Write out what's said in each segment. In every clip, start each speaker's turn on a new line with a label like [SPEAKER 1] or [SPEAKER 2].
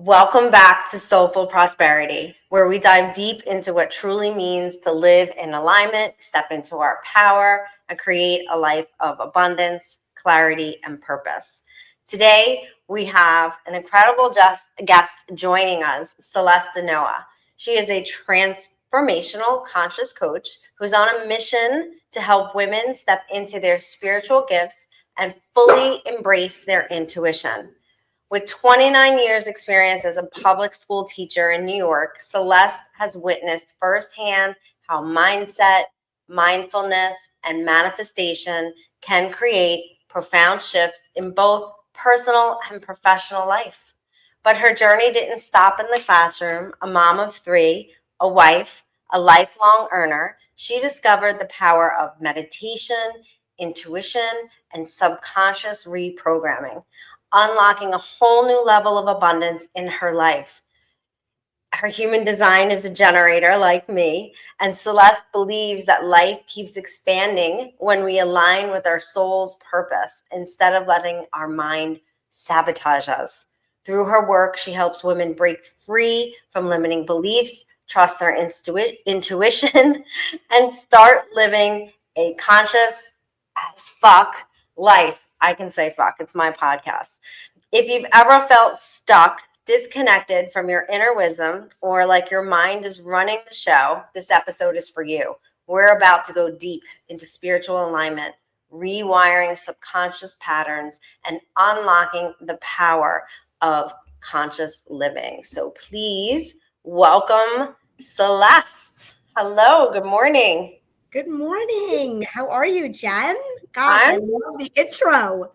[SPEAKER 1] Welcome back to Soulful Prosperity, where we dive deep into what truly means to live in alignment, step into our power, and create a life of abundance, clarity, and purpose. Today, we have an incredible guest joining us, Celeste DiDona. She is a transformational conscious coach who's on a mission to help women step into their spiritual gifts and fully embrace their intuition. With 29 years experience as a public school teacher in New York, Celeste has witnessed firsthand how mindset, mindfulness, and manifestation can create profound shifts in both personal and professional life. But her journey didn't stop in the classroom. A mom of three, a wife, a lifelong earner, she discovered the power of meditation, intuition, and subconscious reprogramming, unlocking a whole new level of abundance in her life. Her human design is a generator like me, and Celeste believes that life keeps expanding when we align with our soul's purpose instead of letting our mind sabotage us. Through her work, she helps women break free from limiting beliefs, trust their intuition, and start living a conscious as fuck life. I can say fuck, it's my podcast. If you've ever felt stuck, disconnected from your inner wisdom, or like your mind is running the show, this episode is for you. We're about to go deep into spiritual alignment, rewiring subconscious patterns, and unlocking the power of conscious living. So please welcome Celeste. Hello, good morning.
[SPEAKER 2] Good morning. How are you, Jen? Gosh, I love the intro.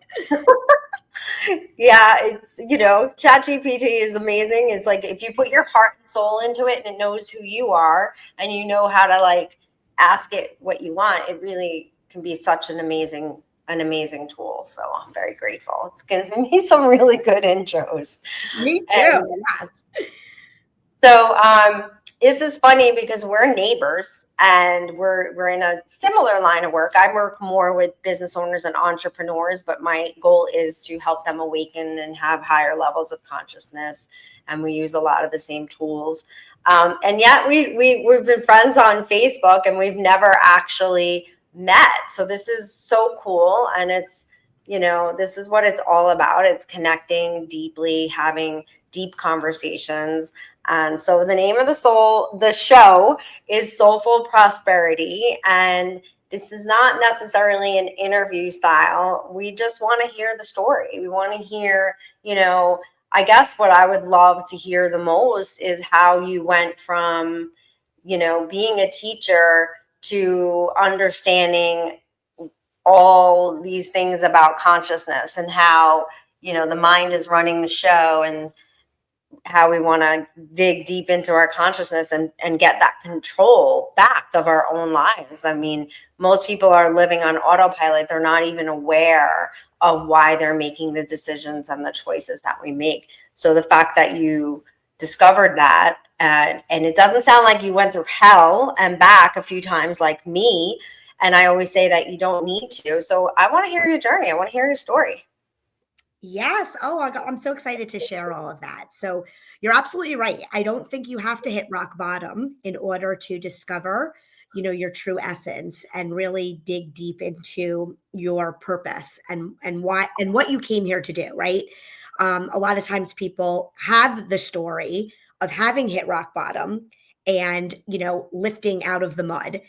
[SPEAKER 1] Yeah, it's, ChatGPT is amazing. It's like if you put your heart and soul into it and it knows who you are and you know how to like ask it what you want, it really can be such an amazing tool. So I'm very grateful. It's given me some really good intros.
[SPEAKER 2] Me too.
[SPEAKER 1] And
[SPEAKER 2] Yes.
[SPEAKER 1] so this is funny because we're neighbors and we're in a similar line of work. I work more with business owners and entrepreneurs, but my goal is to help them awaken and have higher levels of consciousness. And we use a lot of the same tools. And yet we've been friends on Facebook and we've never actually met. So this is so cool. And it's, this is what it's all about. It's connecting deeply, having deep conversations. And so the name of the show is Soulful Prosperity. And this is not necessarily an interview style. We just want to hear the story. We want to hear, I guess what I would love to hear the most is how you went from, being a teacher to understanding all these things about consciousness and how, the mind is running the show and how we want to dig deep into our consciousness and get that control back of our own lives. I mean, most people are living on autopilot. They're not even aware of why they're making the decisions and the choices that we make. So the fact that you discovered that, and it doesn't sound like you went through hell and back a few times like me. And I always say that you don't need to. So I want to hear your journey. I want to hear your story.
[SPEAKER 2] Yes. Oh, I'm so excited to share all of that. So you're absolutely right. I don't think you have to hit rock bottom in order to discover, your true essence and really dig deep into your purpose and what you came here to do, right? A lot of times people have the story of having hit rock bottom and, lifting out of the mud.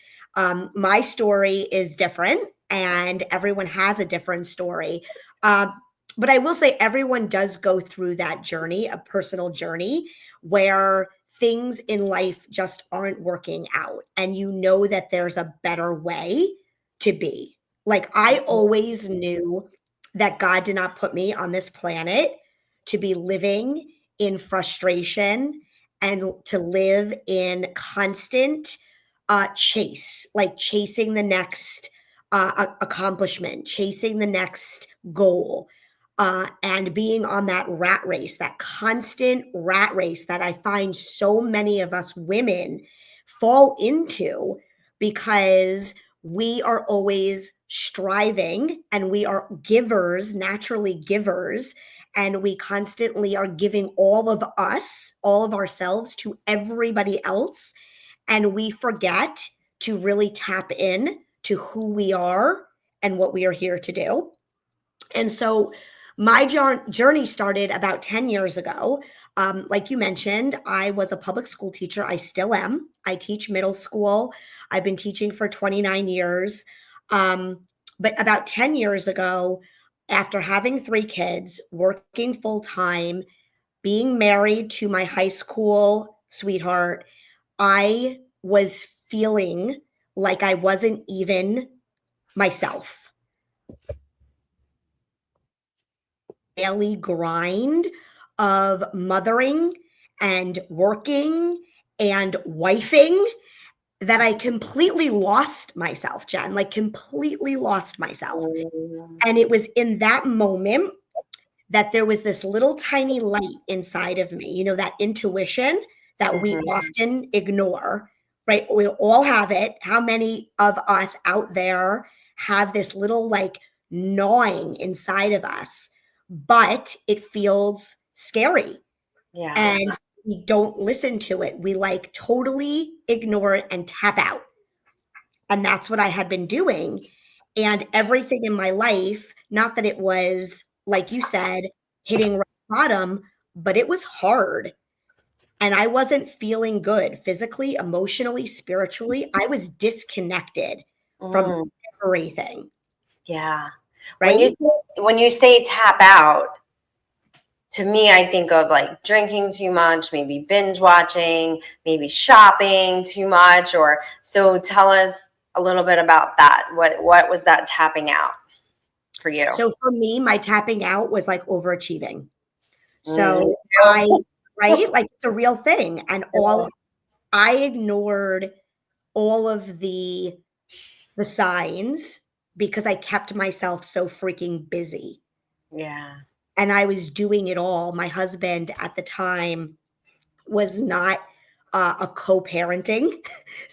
[SPEAKER 2] My story is different and everyone has a different story. But I will say everyone does go through that journey, a personal journey where things in life just aren't working out. And you know that there's a better way to be. Like I always knew that God did not put me on this planet to be living in frustration and to live in constant chase, like chasing the next accomplishment, chasing the next goal. And being on that rat race, that constant rat race that I find so many of us women fall into because we are always striving and we are givers, naturally givers. and we constantly are giving all of us, all of ourselves to everybody else. And we forget to really tap in to who we are and what we are here to do. And so my journey started about 10 years ago. Like you mentioned, I was a public school teacher. I still am. I teach middle school. I've been teaching for 29 years. But about 10 years ago, after having 3 kids, working full time, being married to my high school sweetheart, I was feeling like I wasn't even myself. Daily grind of mothering and working and wifing that I completely lost myself, Jen, like completely lost myself. And it was in that moment that there was this little tiny light inside of me, you know, that intuition that we often ignore, right? We all have it. How many of us out there have this little like gnawing inside of us, but it feels scary
[SPEAKER 1] Yeah.
[SPEAKER 2] and we don't listen to it. We like totally ignore it and tap out. And that's what I had been doing. And everything in my life, not that it was, like you said, hitting rock bottom, but it was hard. And I wasn't feeling good physically, emotionally, spiritually. I was disconnected from
[SPEAKER 1] Mm,
[SPEAKER 2] everything,
[SPEAKER 1] yeah.
[SPEAKER 2] right?
[SPEAKER 1] When you say tap out, to me, I think of like drinking too much, maybe binge watching, maybe shopping too much. Or so tell us a little bit about that. What was that tapping out for you?
[SPEAKER 2] So for me, my tapping out was like overachieving.
[SPEAKER 1] Mm,
[SPEAKER 2] So right? Like it's a real thing. And I ignored all of the signs because I kept myself so freaking busy.
[SPEAKER 1] yeah.
[SPEAKER 2] And I was doing it all. My husband at the time was not a co-parenting.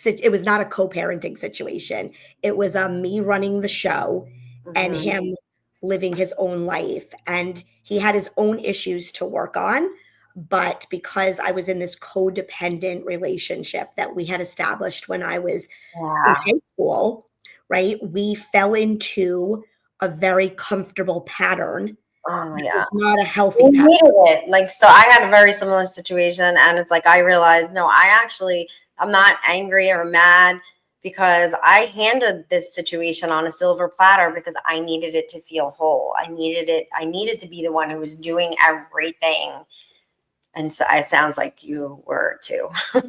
[SPEAKER 2] It was not a co-parenting situation. It was me running the show and
[SPEAKER 1] Mhm.
[SPEAKER 2] him living his own life. And he had his own issues to work on. But because I was in this codependent relationship that we had established when I was in
[SPEAKER 1] Yeah.
[SPEAKER 2] high school, right? We fell into a very comfortable pattern
[SPEAKER 1] Oh,
[SPEAKER 2] that
[SPEAKER 1] yeah.
[SPEAKER 2] was not a
[SPEAKER 1] We
[SPEAKER 2] healthy pattern.
[SPEAKER 1] needed it. Like, so I had a very similar situation, and it's like I realized, no, I'm not angry or mad because I handed this situation on a silver platter because I needed it to feel whole. I needed to be the one who was doing everything. And so it sounds like you were too. I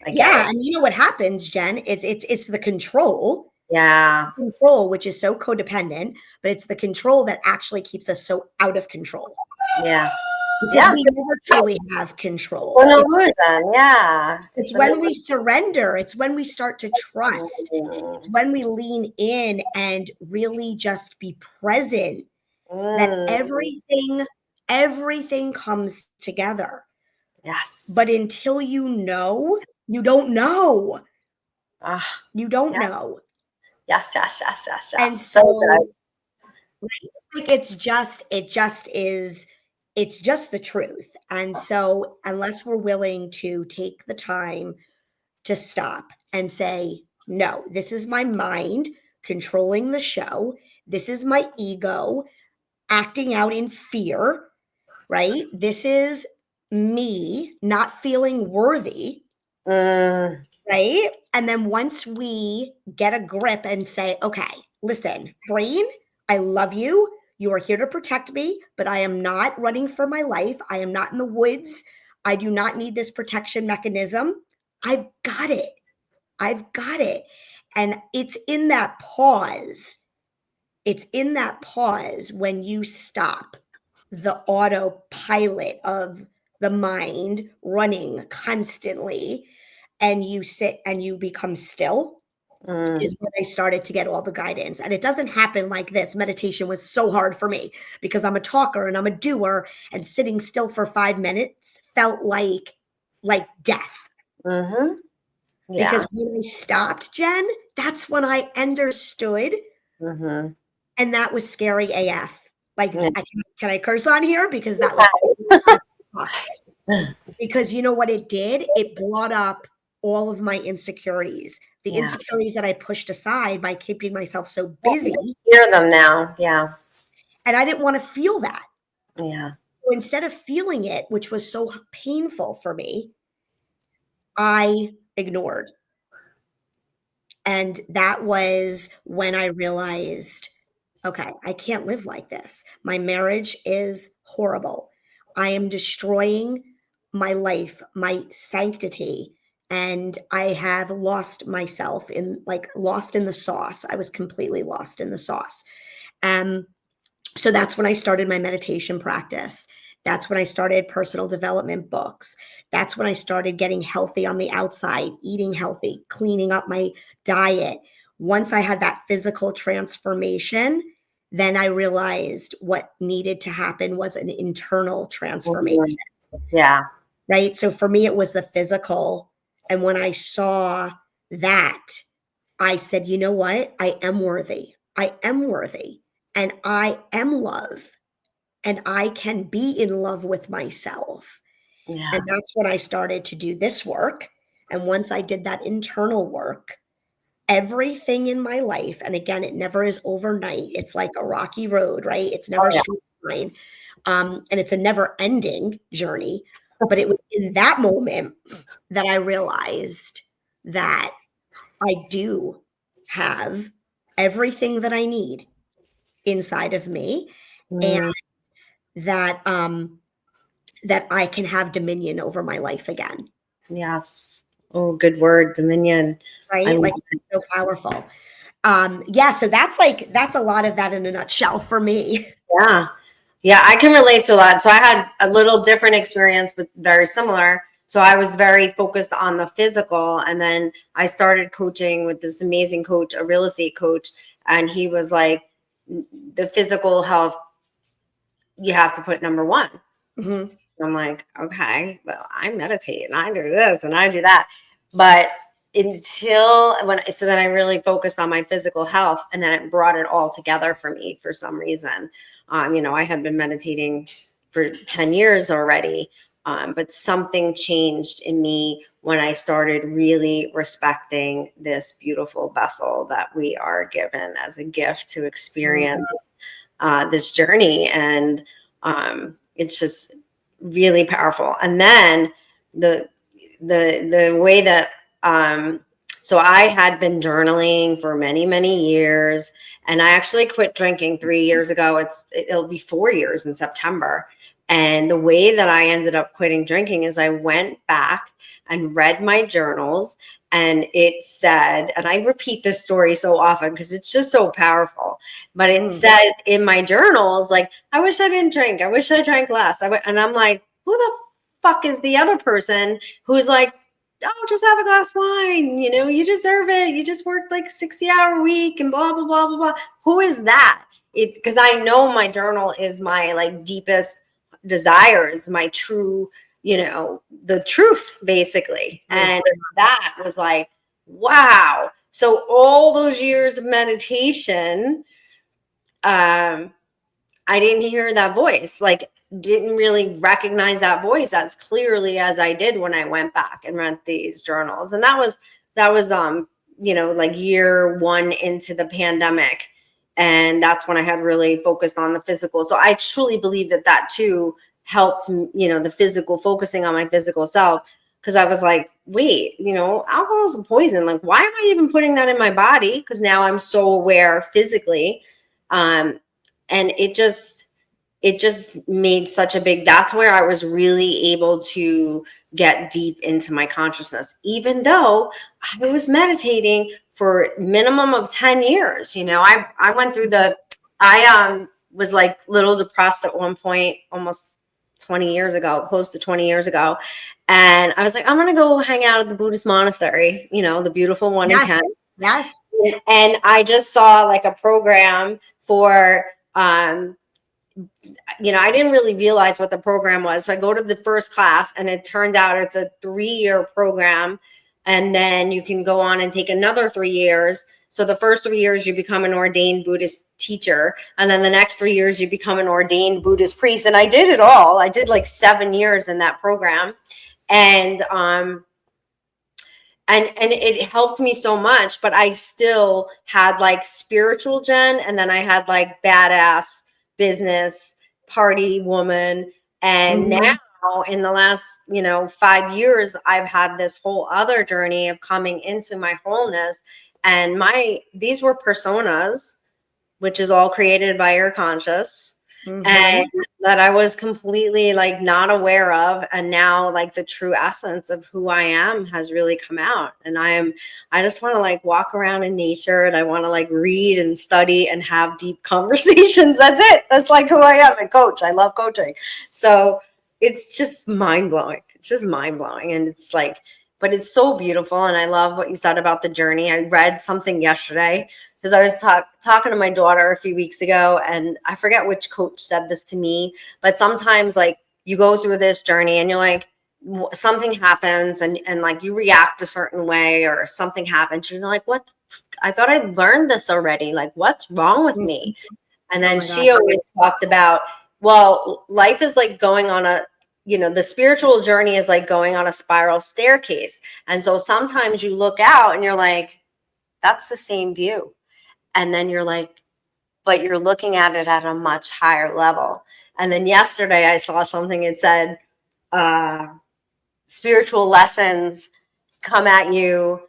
[SPEAKER 1] get
[SPEAKER 2] Yeah,
[SPEAKER 1] it.
[SPEAKER 2] and you know what happens, Jen? It's the
[SPEAKER 1] Yeah.
[SPEAKER 2] control, which is so codependent, but it's the control that actually keeps us so out of control
[SPEAKER 1] Yeah.
[SPEAKER 2] because
[SPEAKER 1] Yeah.
[SPEAKER 2] we never truly have
[SPEAKER 1] For
[SPEAKER 2] control.
[SPEAKER 1] no reason. Yeah.
[SPEAKER 2] It's when we surrender, it's when we start to trust, it's
[SPEAKER 1] Mm.
[SPEAKER 2] when we lean in and really just be present that
[SPEAKER 1] Mm.
[SPEAKER 2] everything comes together. But
[SPEAKER 1] Yes.
[SPEAKER 2] until you know, you don't know.
[SPEAKER 1] Ah,
[SPEAKER 2] You don't
[SPEAKER 1] yeah.
[SPEAKER 2] know.
[SPEAKER 1] Yes, yes, yes, yes,
[SPEAKER 2] And
[SPEAKER 1] yes. So
[SPEAKER 2] so
[SPEAKER 1] good.
[SPEAKER 2] right, like it's just the truth. And so unless we're willing to take the time to stop and say, no, this is my mind controlling the show. This is my ego acting out in fear, right? This is me not feeling worthy,
[SPEAKER 1] Mm,
[SPEAKER 2] right? And then once we get a grip and say, okay, listen, brain, I love you. You are here to protect me, but I am not running for my life. I am not in the woods. I do not need this protection mechanism. I've got it. I've got it. And it's in that pause when you stop the autopilot of the mind running constantly and you sit and you become still
[SPEAKER 1] mm,
[SPEAKER 2] is when I started to get all the guidance. And it doesn't happen like this. Meditation was so hard for me because I'm a talker and I'm a doer, and sitting still for 5 minutes felt like death.
[SPEAKER 1] mm-hmm.
[SPEAKER 2] Because
[SPEAKER 1] Yeah.
[SPEAKER 2] when I stopped, Jen, that's when I understood,
[SPEAKER 1] Mm-hmm.
[SPEAKER 2] and that was scary AF. Like,
[SPEAKER 1] Yeah.
[SPEAKER 2] can I curse on here? Because that was fuck. Because you know what it did? It brought up all of my insecurities, the
[SPEAKER 1] Yeah.
[SPEAKER 2] insecurities that I pushed aside by keeping myself so busy.
[SPEAKER 1] Hear them now. Yeah.
[SPEAKER 2] And I didn't want to feel that.
[SPEAKER 1] Yeah.
[SPEAKER 2] So instead of feeling it, which was so painful for me, I ignored. And that was when I realized, okay, I can't live like this. My marriage is horrible. I am destroying my life, my sanctity, and I have lost myself in like lost in the sauce. I was completely lost in the sauce. Um, so that's when I started my meditation practice. That's when I started personal development books. That's when I started getting healthy on the outside, eating healthy, cleaning up my diet. Once I had that physical transformation, then I realized what needed to happen was an internal transformation,
[SPEAKER 1] Mhm. Yeah.
[SPEAKER 2] right? So for me, it was the physical. And when I saw that, I said, you know what? I am worthy. I am worthy. And I am love. And I can be in love with myself. And
[SPEAKER 1] Yeah.
[SPEAKER 2] that's when I started to do this work. And once I did that internal work, everything in my life, and again, it never is overnight. It's like a rocky road, right? It's never
[SPEAKER 1] Oh, yeah.
[SPEAKER 2] straight line. And it's a never ending journey. But it was in that moment that I realized that I do have everything that I need inside of me, and
[SPEAKER 1] Mm,
[SPEAKER 2] that that I can have dominion over my life again,
[SPEAKER 1] yes. Oh, good word, dominion. I
[SPEAKER 2] right?
[SPEAKER 1] love
[SPEAKER 2] Like
[SPEAKER 1] it.
[SPEAKER 2] so powerful. Yeah, so that's a lot of that in a nutshell for me.
[SPEAKER 1] Yeah. Yeah, I can relate to a lot. So I had a little different experience, but very similar. So I was very focused on the physical. And then I started coaching with this amazing coach, a real estate coach. And he was like, the physical health, you have to put number one.
[SPEAKER 2] Mhm.
[SPEAKER 1] I'm like, okay, well, I meditate and I do this and I do that. But so then I really focused on my physical health and then it brought it all together for me for some reason. I had been meditating for 10 years already. But something changed in me when I started really respecting this beautiful vessel that we are given as a gift to
[SPEAKER 2] Mhm.
[SPEAKER 1] experience this journey. And it's just really powerful. And then the the way that so I had been journaling for many, many years, and I actually quit drinking 3 years ago. It'll be 4 years in September. And the way that I ended up quitting drinking is I went back and read my journals, and it said, and I repeat this story so often because it's just so powerful, but it
[SPEAKER 2] Mm.
[SPEAKER 1] said in my journals, like, I wish I didn't drink. I wish I drank less. And I'm like, who the fuck is the other person who's like, oh, just have a glass of wine. You deserve it. You just worked like 60-hour week and blah, blah, blah, blah, blah. Who is that? Because I know my journal is my like deepest desires, my true, the truth basically.
[SPEAKER 2] Mm.
[SPEAKER 1] And that was like, wow. So all those years of meditation, um, I didn't hear that voice, like didn't really recognize that voice as clearly as I did when I went back and read these journals. And that was like year one into the pandemic. And that's when I had really focused on the physical. So I truly believe that that too helped, the physical, focusing on my physical self. Cause I was like, wait, alcohol is a poison. Like, why am I even putting that in my body? Cause now I'm so aware physically. Um, and it just made such a big, that's where I was really able to get deep into my consciousness, even though I was meditating for minimum of 10 years. I went through I was like little depressed at one point, almost 20 years ago, close to 20 years ago. And I was like, I'm going to go hang out at the Buddhist monastery, the beautiful one in
[SPEAKER 2] Yes,
[SPEAKER 1] Kent.
[SPEAKER 2] yes.
[SPEAKER 1] And I just saw like a program for, I didn't really realize what the program was. So I go to the first class, and it turns out it's a 3-year program. And then you can go on and take another 3 years So the first 3 years you become an ordained Buddhist teacher, and then the next 3 years you become an ordained Buddhist priest. And I did it all. I did like 7 years in that program. And and it helped me so much, but I still had like spiritual Jen, and then I had like badass business party woman. And
[SPEAKER 2] Mhm.
[SPEAKER 1] now in the last 5 years, I've had this whole other journey of coming into my wholeness. And these were personas, which is all created by your conscious, and
[SPEAKER 2] Mhm.
[SPEAKER 1] that I was completely like not aware of. And now like the true essence of who I am has really come out. And I just want to like walk around in nature, and I want to like read and study and have deep conversations. That's it. That's like who I am. And coach. I love coaching. So it's just mind blowing. It's just mind blowing. And it's like, but it's so beautiful. And I love what you said about the journey. I read something yesterday because I was talking to my daughter a few weeks ago, and I forget which coach said this to me, but sometimes like you go through this journey and you're like, something happens, and like you react a certain way, or something happens. You're like, what? I thought I learned this already. Like, what's wrong with
[SPEAKER 2] Mhm.
[SPEAKER 1] me? And
[SPEAKER 2] Oh
[SPEAKER 1] then
[SPEAKER 2] my God.
[SPEAKER 1] she always talked about, well, life is like going on the spiritual journey is like going on a spiral staircase. And so sometimes you look out and you're like, that's the same view. And then you're like, but you're looking at it at a much higher level. And then yesterday I saw something, it said, spiritual lessons come at you,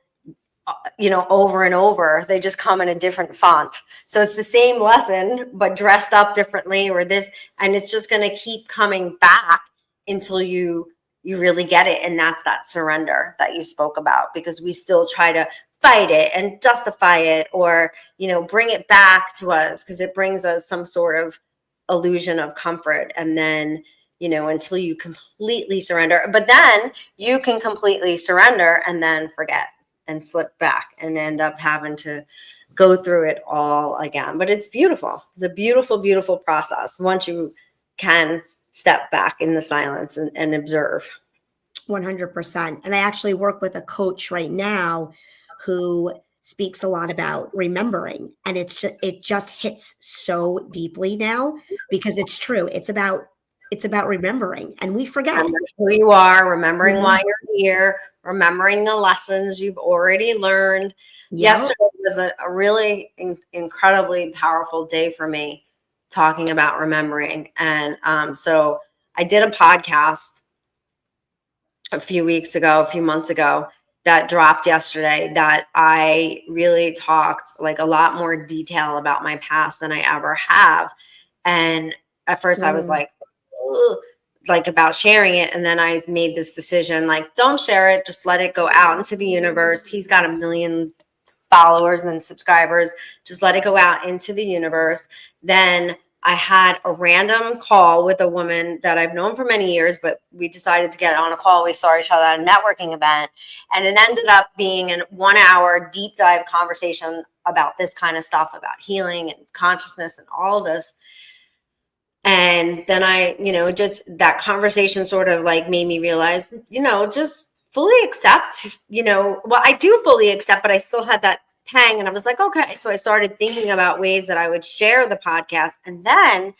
[SPEAKER 1] over and over. They just come in a different font. So it's the same lesson, but dressed up differently, or this, and it's just going to keep coming back until you really get it. And that's that surrender that you spoke about, because we still try to fight it and justify it, or bring it back to us, because it brings us some sort of illusion of comfort. And then until you completely surrender, but then you can completely surrender and then forget and slip back and end up having to go through it all again. But it's beautiful. It's a beautiful, beautiful process once you can step back in the silence and observe.
[SPEAKER 2] 100%. And I actually work with a coach right now who speaks a lot about remembering, and it just hits so deeply now, because it's true. It's about remembering, and we forget.
[SPEAKER 1] Remembering who you are, remembering why
[SPEAKER 2] Remember.
[SPEAKER 1] you're here, remembering the lessons you've already learned.
[SPEAKER 2] Yep.
[SPEAKER 1] Yesterday was a really incredibly powerful day for me, talking about remembering. And so I did a podcast a few months ago, that dropped yesterday, that I really talked like a lot more detail about my past than I ever have. And at first I was
[SPEAKER 2] Mm.
[SPEAKER 1] like, ugh, like about sharing it. And then I made this decision, like, don't share it, just let it go out into the universe. He's got 1 million followers and subscribers. Just let it go out into the universe. Then I had a random call with a woman that I've known for many years, but we decided to get on a call. We saw each other at a networking event, and it ended up being a 1 hour deep dive conversation about this kind of stuff, about healing and consciousness and all this. And then just that conversation sort of like made me realize, just fully accept, well, I do fully accept, but I still had that pang. And I was like, okay. So I started thinking about ways that I would share the podcast. And then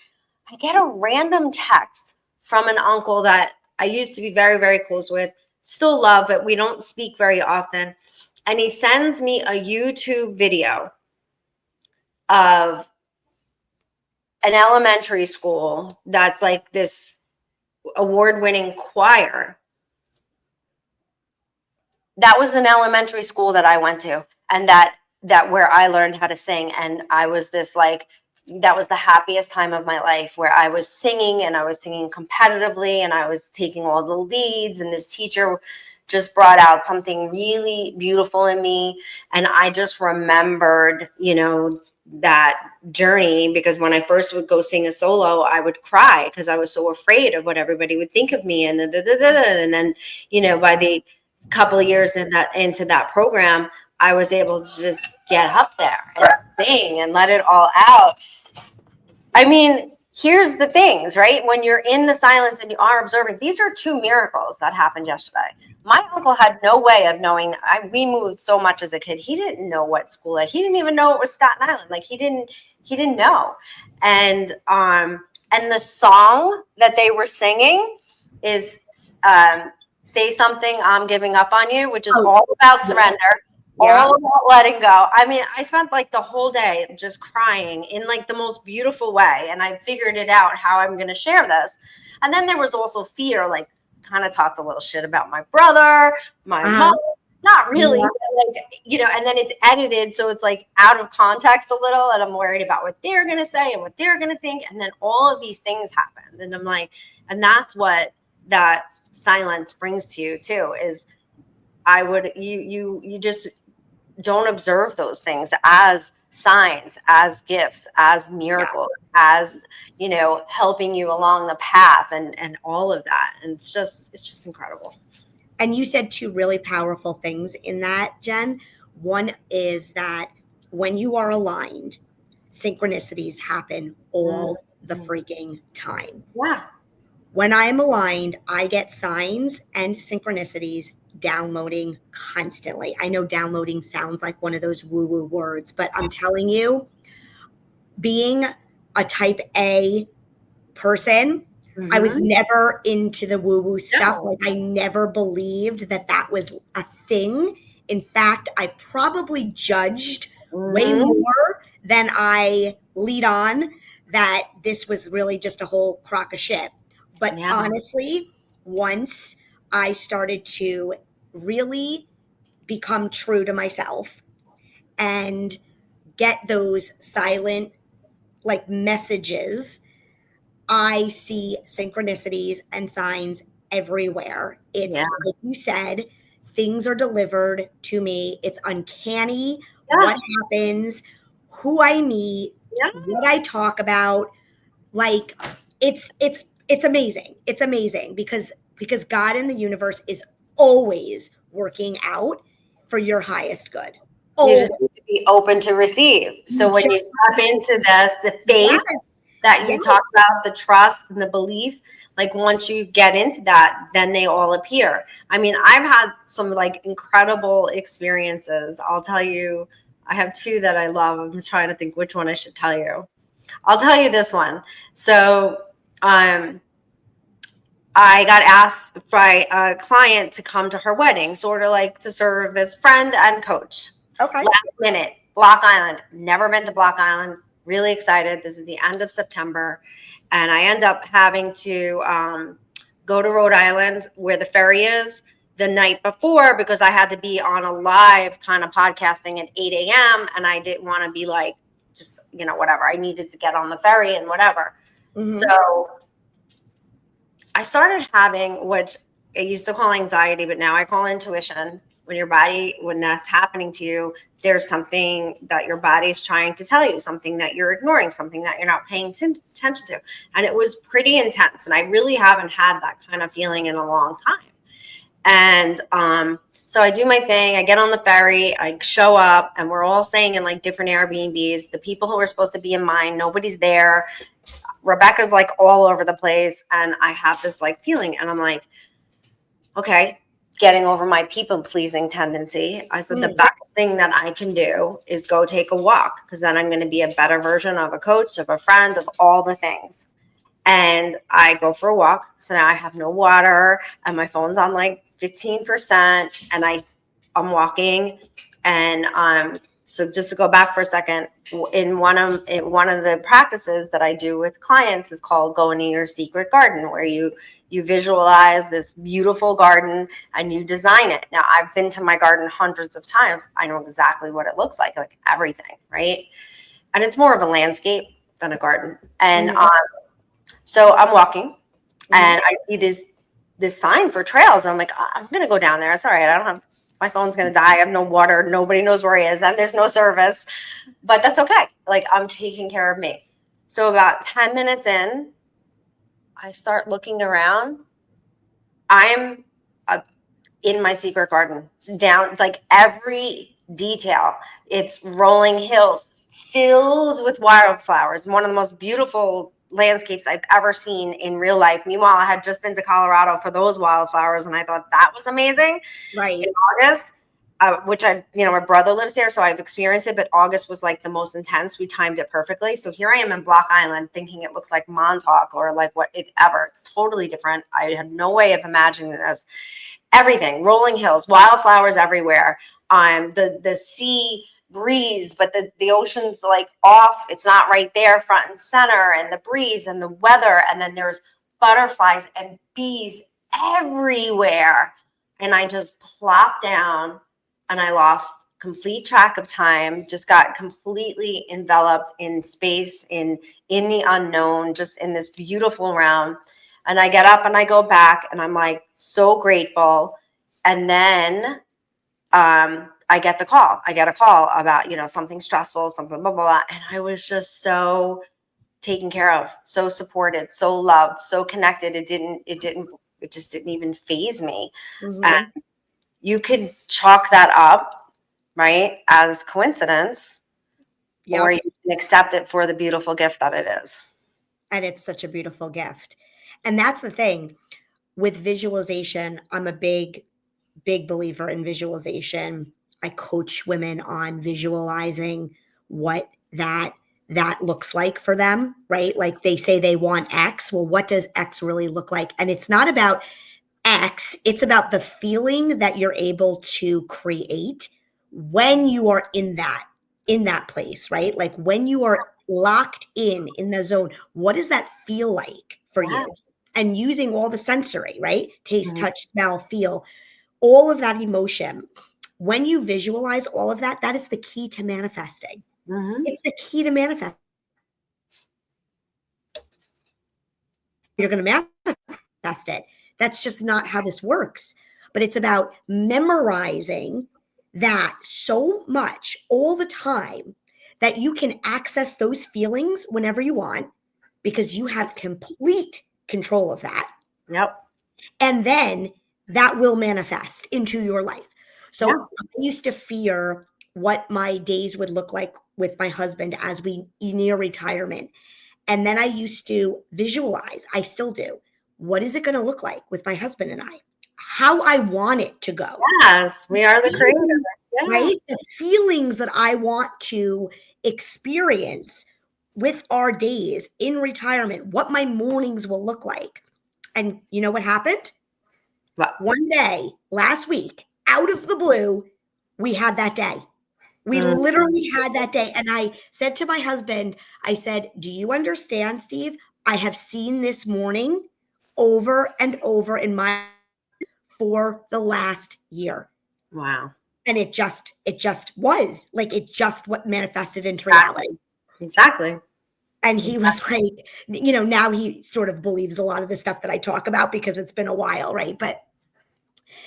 [SPEAKER 1] I get a random text from an uncle that I used to be very, very close with, still love, but we don't speak very often. And he sends me a YouTube video of an elementary school that's like this award-winning choir. That was an elementary school that I went to, and that where I learned how to sing. And I was this like, that was the happiest time of my life, where I was singing, and I was singing competitively, and I was taking all the leads, and this teacher just brought out something really beautiful in me. And I just remembered, that journey, because when I first would go sing a solo, I would cry because I was so afraid of what everybody would think of me. And then, by the couple of years into that program, I was able to just get up there and sing and let it all out. I mean, here's the things, right? When you're in the silence and you are observing, these are two miracles that happened yesterday. My uncle had no way of knowing. We moved so much as a kid. He didn't know what school. He didn't even know it was Staten Island. Like he didn't know. And the song that they were singing is "Say Something, I'm Giving Up on You," which is all about surrender. All about letting go. I mean, I spent like the whole day just crying in like the most beautiful way. And I figured it out how I'm going to share this. And then there was also fear, like kind of talked a little shit about my brother, my mom. Not really, but like, and then it's edited. So it's like out of context a little. And I'm worried about what they're going to say and what they're going to think. And then all of these things happened. And I'm like, and that's what that silence brings to you too, is you just don't observe those things as signs, as gifts, as miracles, as helping you along the path and all of that. And it's just incredible.
[SPEAKER 2] And you said two really powerful things in that, Jen. One is that when you are aligned, synchronicities happen all the freaking time.
[SPEAKER 1] Yeah.
[SPEAKER 2] When I am aligned, I get signs and synchronicities downloading constantly. I know downloading sounds like one of those woo-woo words, but I'm telling you, being a type A person, I was never into the woo-woo stuff. Like I never believed that was a thing. In fact, I probably judged way more than I lead on that this was really just a whole crock of shit. But honestly, once I started to really become true to myself and get those silent like messages, I see synchronicities and signs everywhere. It's like you said, things are delivered to me. It's uncanny what happens, who I meet, what I talk about. Like it's amazing. It's amazing because God in the universe is always working out for your highest good.
[SPEAKER 1] You just need to be open to receive. So when you step into this, the faith that you talk about, the trust and the belief, like once you get into that, then they all appear. I mean, I've had some like incredible experiences. I'll tell you, I have two that I love. I'm trying to think which one I should tell you. I'll tell you this one. So I got asked by a client to come to her wedding, sort of like to serve as friend and coach.
[SPEAKER 2] Okay.
[SPEAKER 1] Last minute, Block Island. Never been to Block Island. Really excited. This is the end of September. And I end up having to go to Rhode Island where the ferry is the night before because I had to be on a live kind of podcasting at 8 a.m. And I didn't want to be like, just, whatever. I needed to get on the ferry and whatever. So I started having, which I used to call anxiety, but now I call intuition. When your body, when that's happening to you, there's something that your body's trying to tell you, something that you're ignoring, something that you're not paying attention to. And it was pretty intense. And I really haven't had that kind of feeling in a long time. And so I do my thing. I get on the ferry. I show up and we're all staying in like different Airbnbs. The people who are supposed to be in mine, nobody's there. Rebecca's like all over the place. And I have this like feeling and I'm like, okay, getting over my people pleasing tendency. I said, the best thing that I can do is go take a walk because then I'm going to be a better version of a coach, of a friend, of all the things. And I go for a walk. So now I have no water and my phone's on like 15% and I'm walking. And so just to go back for a second, in one of the practices that I do with clients is called Go Into Your Secret Garden, where you visualize this beautiful garden and you design it. Now, I've been to my garden hundreds of times. I know exactly what it looks like everything, right? And it's more of a landscape than a garden. And so I'm walking and I see this sign for trails. And I'm like, I'm going to go down there. It's all right. I don't have, my phone's going to die. I have no water. Nobody knows where he is. And there's no service, but that's okay. Like I'm taking care of me. So about 10 minutes in, I start looking around. I'm in my secret garden, down like every detail. It's rolling hills filled with wildflowers. One of the most beautiful landscapes I've ever seen in real life. Meanwhile, I had just been to Colorado for those wildflowers, and I thought that was amazing
[SPEAKER 2] Right.
[SPEAKER 1] in August. Which my brother lives there, so I've experienced it, but August was like the most intense. We timed it perfectly. So here I am in Block Island thinking it looks like Montauk or like It's totally different. I had no way of imagining this. Everything, rolling hills, wildflowers everywhere. The sea breeze, but the ocean's like off. It's not right there, front and center, and the breeze and the weather, and then there's butterflies and bees everywhere. And I just plopped down and I lost complete track of time, just got completely enveloped in space, in the unknown, just in this beautiful realm. And I get up and I go back and I'm like so grateful. And then I get the call. I get a call about, something stressful, something blah, blah, blah. And I was just so taken care of, so supported, so loved, so connected. It just didn't even faze me. And
[SPEAKER 2] Mhm.
[SPEAKER 1] you could chalk that up, right, as coincidence, or
[SPEAKER 2] Yep.
[SPEAKER 1] you can accept it for the beautiful gift that it is.
[SPEAKER 2] And it's such a beautiful gift. And that's the thing with visualization. I'm a big believer in visualization. I coach women on visualizing what that looks like for them, right? Like they say they want X. Well, what does X really look like? And it's not about X, it's about the feeling that you're able to create when you are in that place, right? Like when you are locked in the zone, what does that feel like for
[SPEAKER 1] Yeah.
[SPEAKER 2] you? And using all the sensory, right? Taste,
[SPEAKER 1] Mhm.
[SPEAKER 2] touch, smell, feel, all of that emotion. When you visualize all of that, that is the key to manifesting.
[SPEAKER 1] Mhm.
[SPEAKER 2] It's the key to manifest. You're going to manifest it. That's just not how this works. But it's about memorizing that so much all the time that you can access those feelings whenever you want because you have complete control of that.
[SPEAKER 1] Yep.
[SPEAKER 2] And then that will manifest into your life.
[SPEAKER 1] Yeah.
[SPEAKER 2] So I used to fear what my days would look like with my husband as we near retirement. And then I used to visualize, I still do. What is it going to look like with my husband and I? How I want it to go.
[SPEAKER 1] Yes, we are the creator.
[SPEAKER 2] Feelings,
[SPEAKER 1] Yeah.
[SPEAKER 2] right? The feelings that I want to experience with our days in retirement, what my mornings will look like. And you know what happened?
[SPEAKER 1] Well,
[SPEAKER 2] One day last week, out of the blue, we had that day. We
[SPEAKER 1] mm,
[SPEAKER 2] literally had that day. And I said to my husband, I said, do you understand, Steve? I have seen this morning over and over in my for the last year.
[SPEAKER 1] wow.
[SPEAKER 2] And it just was like it just what manifested into
[SPEAKER 1] Exactly.
[SPEAKER 2] reality.
[SPEAKER 1] Exactly.
[SPEAKER 2] And he was like, now he sort of believes a lot of the stuff that I talk about because it's been a while, right? But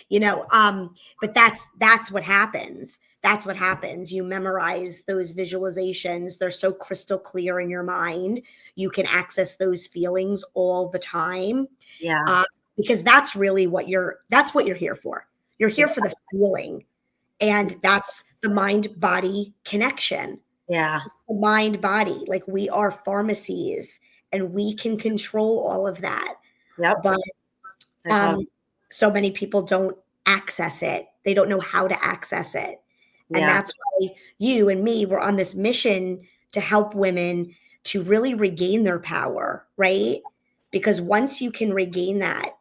[SPEAKER 2] you know but that's what happens. That's what happens. You memorize those visualizations. They're so crystal clear in your mind. You can access those feelings all the time.
[SPEAKER 1] Yeah.
[SPEAKER 2] uh, because that's what you're here for. You're here for the feeling. And that's the mind body connection.
[SPEAKER 1] Yeah.
[SPEAKER 2] The mind body, like we are pharmacies and we can control all of that.
[SPEAKER 1] Yep.
[SPEAKER 2] But
[SPEAKER 1] I love.
[SPEAKER 2] um, so many people don't access it. They don't know how to access it. And
[SPEAKER 1] Yeah.
[SPEAKER 2] that's why you and me were on this mission to help women to really regain their power, right? Because once you can regain that,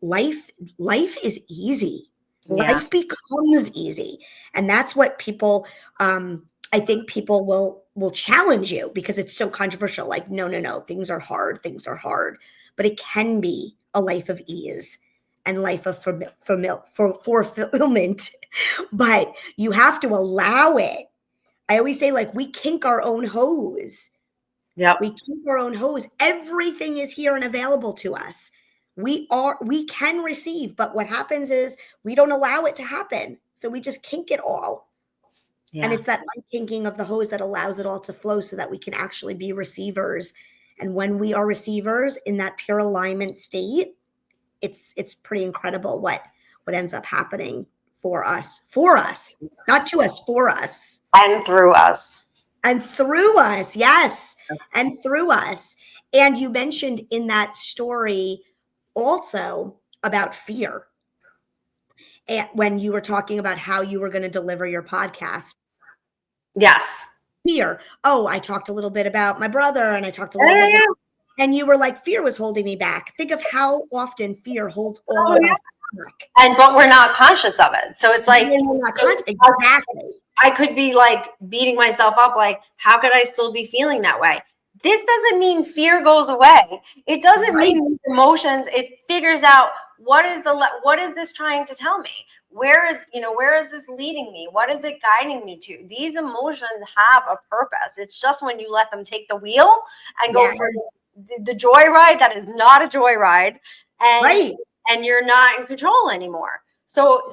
[SPEAKER 2] life is easy.
[SPEAKER 1] Yeah.
[SPEAKER 2] Life becomes easy. And that's what people I think people will challenge you because it's so controversial. Like, no, no, no, things are hard, things are hard. But it can be a life of ease and life of fulfillment. But you have to allow it. I always say, like, we kink our own hose. We
[SPEAKER 1] Yep.
[SPEAKER 2] keep our own hose. Everything is here and available to us. We can receive, but what happens is we don't allow it to happen. So we just kink it all. And
[SPEAKER 1] Yeah.
[SPEAKER 2] it's that unkinking of the hose that allows it all to flow so that we can actually be receivers. And when we are receivers in that pure alignment state, it's pretty incredible what ends up happening for us, not to us, for us,
[SPEAKER 1] And through us.
[SPEAKER 2] and through us. Yes. and through us. And you mentioned in that story also about fear. And when you were talking about how you were going to deliver your podcast,
[SPEAKER 1] Yes.
[SPEAKER 2] fear. Oh, I talked a little bit about my brother and I talked a little
[SPEAKER 1] Yeah,
[SPEAKER 2] bit,
[SPEAKER 1] yeah,
[SPEAKER 2] and you were like, fear was holding me back. Think of how often fear holds all
[SPEAKER 1] oh,
[SPEAKER 2] of
[SPEAKER 1] yeah.
[SPEAKER 2] us back.
[SPEAKER 1] And but we're not conscious of it. So it's like
[SPEAKER 2] When we're not exactly.
[SPEAKER 1] I could be like beating myself up, like, how could I still be feeling that way? This doesn't mean fear goes away. It doesn't
[SPEAKER 2] Right.
[SPEAKER 1] mean emotions. It figures out what is this trying to tell me? Where is this leading me? What is it guiding me to? These emotions have a purpose. It's just when you let them take the wheel and go
[SPEAKER 2] Yeah.
[SPEAKER 1] for the joyride that is not a joyride, and
[SPEAKER 2] Right.
[SPEAKER 1] and you're not in control anymore. So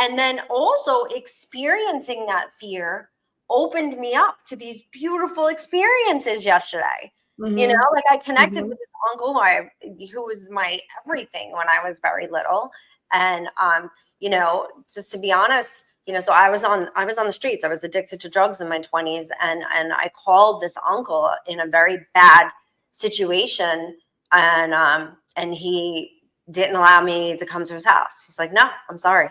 [SPEAKER 1] and then also experiencing that fear opened me up to these beautiful experiences yesterday.
[SPEAKER 2] Mm-hmm.
[SPEAKER 1] Like I connected
[SPEAKER 2] Mm-hmm.
[SPEAKER 1] with this uncle who was my everything when I was very little. And just to be honest, so I was on the streets. I was addicted to drugs in my 20s, and I called this uncle in a very bad situation, and he didn't allow me to come to his house. He's like, "No, I'm sorry."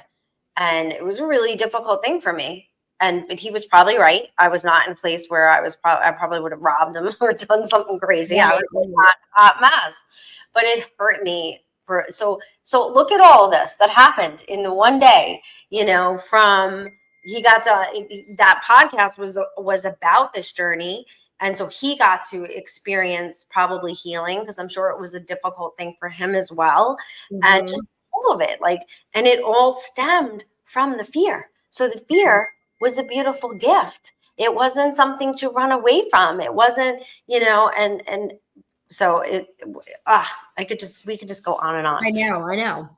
[SPEAKER 1] And it was a really difficult thing for me. But he was probably right. I was not in a place where I probably would have robbed him or done something crazy. I
[SPEAKER 2] Right.
[SPEAKER 1] was a hot mess. But it hurt me so look at all of this that happened in the one day, from he got to that podcast was about this journey. And so he got to experience probably healing, because I'm sure it was a difficult thing for him as well. And
[SPEAKER 2] Mm-hmm.
[SPEAKER 1] just all of it, and it all stemmed from the fear. So the fear was a beautiful gift. It wasn't something to run away from. It wasn't, and so we could just go on and on.
[SPEAKER 2] I know.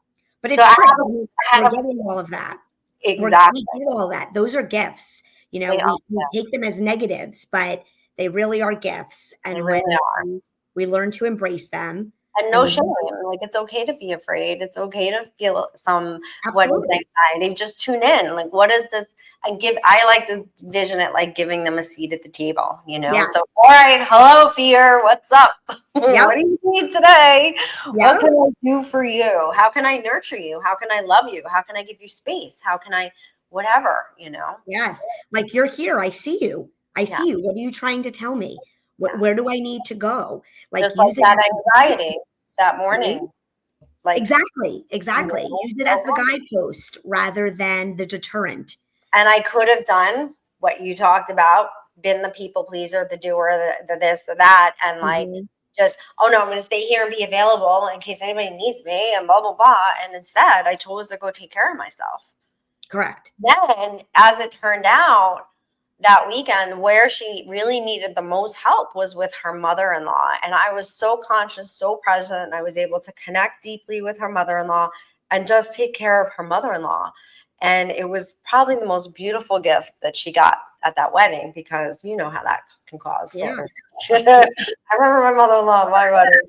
[SPEAKER 2] But
[SPEAKER 1] So
[SPEAKER 2] it's
[SPEAKER 1] I
[SPEAKER 2] true.
[SPEAKER 1] have, I
[SPEAKER 2] We're
[SPEAKER 1] have
[SPEAKER 2] getting all of that. We
[SPEAKER 1] exactly.
[SPEAKER 2] get all that. Those are gifts.
[SPEAKER 1] They are.
[SPEAKER 2] We take them as negatives, but they really are gifts.
[SPEAKER 1] They
[SPEAKER 2] And when
[SPEAKER 1] really are.
[SPEAKER 2] we learn to embrace them,
[SPEAKER 1] And no
[SPEAKER 2] and
[SPEAKER 1] shame. Like, it's okay to be afraid. It's okay to feel some what is
[SPEAKER 2] absolutely,
[SPEAKER 1] anxiety. Just tune in. Like, what is this? I like to vision it like giving them a seat at the table,
[SPEAKER 2] yes,
[SPEAKER 1] So, all right, hello, fear. What's up?
[SPEAKER 2] yep,
[SPEAKER 1] What do you need today? What
[SPEAKER 2] yep,
[SPEAKER 1] can I do for you? How can I nurture you? How can I love you? How can I give you space? How can I, whatever?
[SPEAKER 2] yes. Like, you're here. I see you. I
[SPEAKER 1] Yeah.
[SPEAKER 2] see you. What are you trying to tell me?
[SPEAKER 1] Yes.
[SPEAKER 2] Where do I need to go? Like,
[SPEAKER 1] Just like
[SPEAKER 2] use it
[SPEAKER 1] that
[SPEAKER 2] as the
[SPEAKER 1] anxiety that
[SPEAKER 2] guidepost.
[SPEAKER 1] morning. Like,
[SPEAKER 2] Exactly, exactly. Use it as the
[SPEAKER 1] okay.
[SPEAKER 2] guidepost rather than the deterrent.
[SPEAKER 1] And I could have done what you talked about, been the people pleaser, the doer, the this, the that, and
[SPEAKER 2] Mhm.
[SPEAKER 1] just, oh no, I'm going to stay here and be available in case anybody needs me, and blah, blah, blah. And instead, I chose to go take care of myself.
[SPEAKER 2] Correct.
[SPEAKER 1] Then, as it turned out, that weekend where she really needed the most help was with her mother-in-law. And I was so conscious, so present, and I was able to connect deeply with her mother-in-law and just take care of her mother-in-law. And it was probably the most beautiful gift that she got at that wedding, because you know how that can cause. So
[SPEAKER 2] Yeah.
[SPEAKER 1] I remember my mother-in-law at my wedding.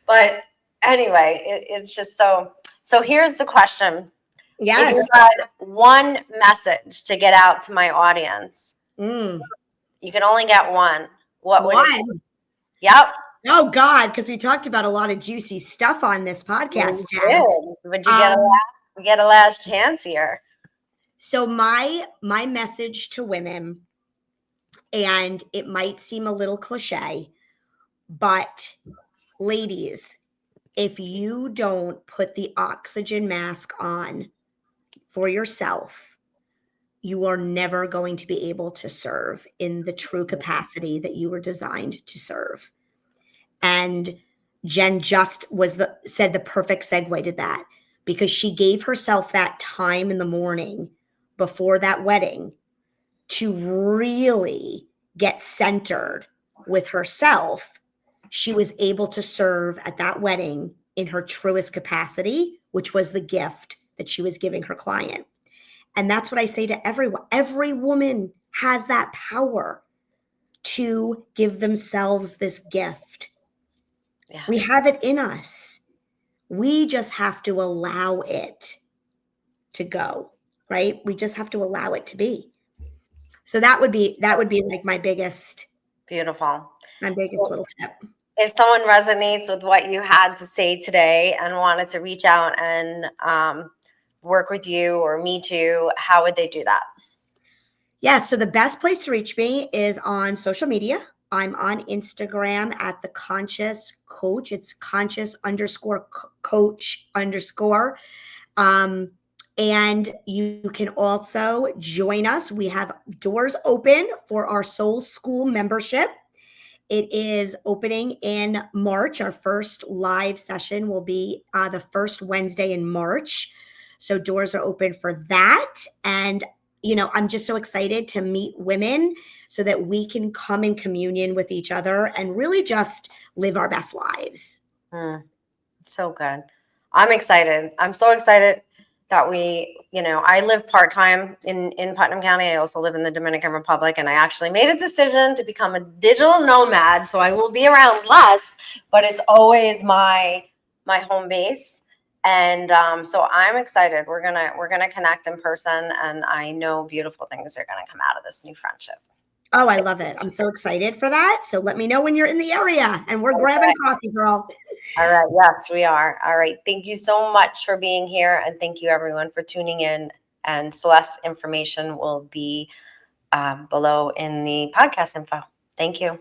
[SPEAKER 1] But anyway, it's just so here's the question. If
[SPEAKER 2] Yes.
[SPEAKER 1] you had one message to get out to my audience,
[SPEAKER 2] Mm.
[SPEAKER 1] you can only get one. What would it be?
[SPEAKER 2] One.
[SPEAKER 1] Yep.
[SPEAKER 2] Oh God, because we talked about a lot of juicy stuff on this podcast,
[SPEAKER 1] You
[SPEAKER 2] Jen.
[SPEAKER 1] did. Would you
[SPEAKER 2] Um,
[SPEAKER 1] get a last chance here?
[SPEAKER 2] so my message to women, and it might seem a little cliche, but ladies, if you don't put the oxygen mask on for yourself, you are never going to be able to serve in the true capacity that you were designed to serve. And Jen just said the perfect segue to that, because she gave herself that time in the morning before that wedding to really get centered with herself. She was able to serve at that wedding in her truest capacity, which was the gift that she was giving her client. And that's what I say to everyone. Every woman has that power to give themselves this gift.
[SPEAKER 1] Yeah.
[SPEAKER 2] We have it in us. We just have to allow it to go, right? We just have to allow it to be. So that would be like my biggest
[SPEAKER 1] Beautiful.
[SPEAKER 2] My biggest
[SPEAKER 1] So
[SPEAKER 2] little tip.
[SPEAKER 1] if someone resonates with what you had to say today and wanted to reach out and work with you or meet you, how would they do that?
[SPEAKER 2] Yeah, so the best place to reach me is on social media. I'm on Instagram at the Conscious Coach. It's conscious underscore coach underscore. Um, and you can also join us. We have doors open for our Soul School membership. It is opening in March. Our first live session will be the first Wednesday in March. So doors are open for that. And, I'm just so excited to meet women so that we can come in communion with each other and really just live our best lives.
[SPEAKER 1] So good. I'm excited. I'm so excited that I live part-time in Putnam County. I also live in the Dominican Republic, and I actually made a decision to become a digital nomad. So I will be around less, but it's always my home base. And so I'm excited. We're gonna connect in person, and I know beautiful things are gonna come out of this new friendship.
[SPEAKER 2] Oh, I love it. I'm so excited for that. So let me know when you're in the area and we're grabbing coffee, girl.
[SPEAKER 1] All right. Yes, we are. All right. Thank you so much for being here. And thank you, everyone, for tuning in. And Celeste's information will be below in the podcast info. Thank you.